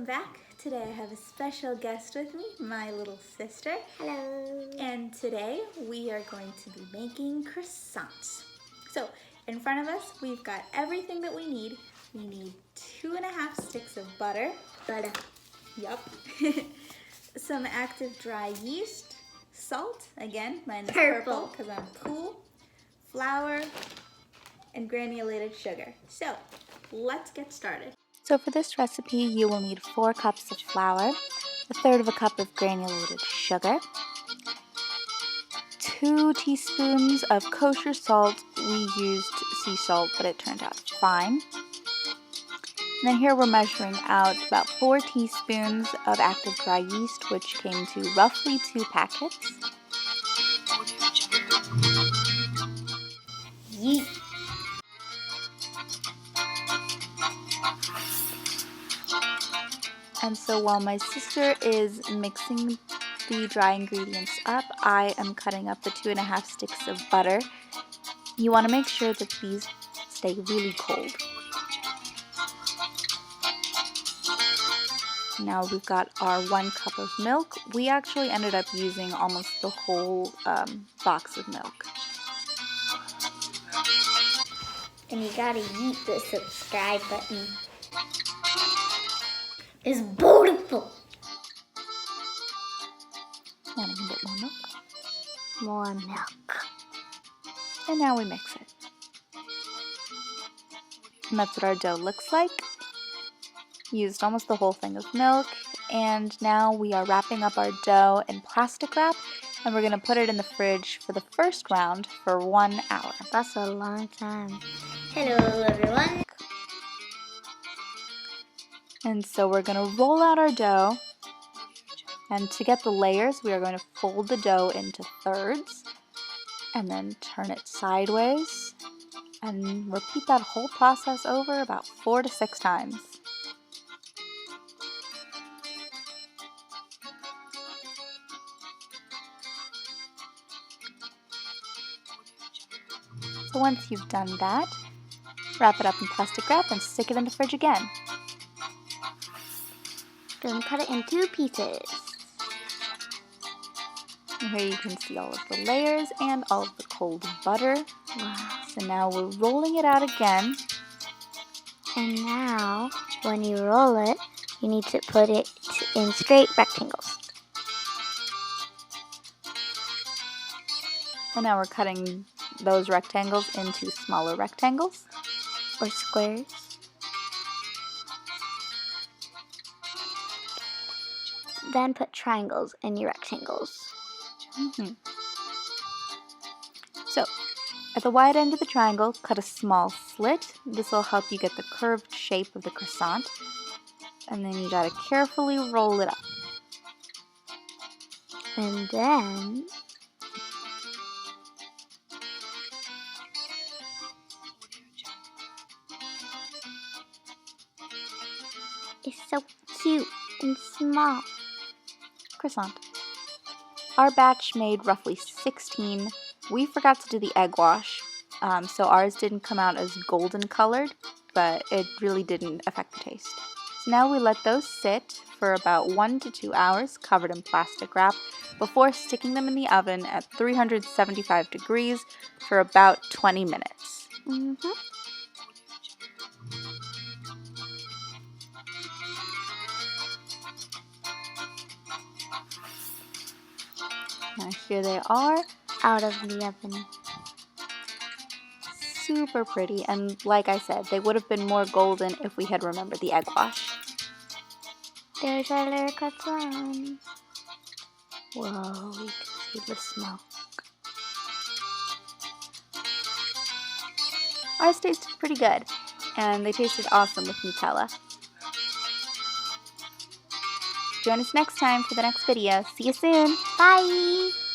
back. Today I have a special guest with me, my little sister. Hello. And today we are going to be making croissants. So in front of us, we've got everything that we need. We need 2.5 sticks of butter. Butter. Yup. Some active dry yeast, salt, again, mine is Purple because I'm cool, flour, and granulated sugar. So let's get started. So for this recipe, you will need 4 cups of flour, 1/3 cup of granulated sugar, 2 teaspoons of kosher salt. We used sea salt, but it turned out fine. And then here we're measuring out about 4 teaspoons of active dry yeast, which came to roughly 2 packets. Yeast. And so while my sister is mixing the dry ingredients up, I am cutting up the 2.5 sticks of butter. You want to make sure that these stay really cold. Now we've got our 1 cup of milk. We actually ended up using almost the whole box of milk. And you gotta eat the subscribe button. It's beautiful. Want a bit more milk? More milk. And now we mix it. And that's what our dough looks like. Used almost the whole thing of milk, and now we are wrapping up our dough in plastic wrap, and we're going to put it in the fridge for the first round for 1 hour. That's a long time. Hello everyone. And so we're going to roll out our dough, and to get the layers, we are going to fold the dough into thirds, and then turn it sideways, and repeat that whole process over about 4 to 6 times. So once you've done that, wrap it up in plastic wrap and stick it in the fridge again. Then cut it in 2 pieces. And here you can see all of the layers and all of the cold butter. Wow. So now we're rolling it out again. And now, when you roll it, you need to put it in straight rectangles. And now we're cutting those rectangles into smaller rectangles. Or squares. Then put triangles in your rectangles. So, at the wide end of the triangle, cut a small slit. This will help you get the curved shape of the croissant. And then you gotta carefully roll it up. And then it's so cute and small. Croissant. Our batch made roughly 16. We forgot to do the egg wash, so ours didn't come out as golden colored, but it really didn't affect the taste. So now we let those sit for about 1 to 2 hours covered in plastic wrap before sticking them in the oven at 375 degrees for about 20 minutes. Now here they are, Out of the oven. super pretty, and like I said, they would have been more golden if we had remembered the egg wash. There's our little croissant. Whoa, you can see the smoke. Ours tasted pretty good, and they tasted awesome with Nutella. Join us next time for the next video. See you soon! Bye!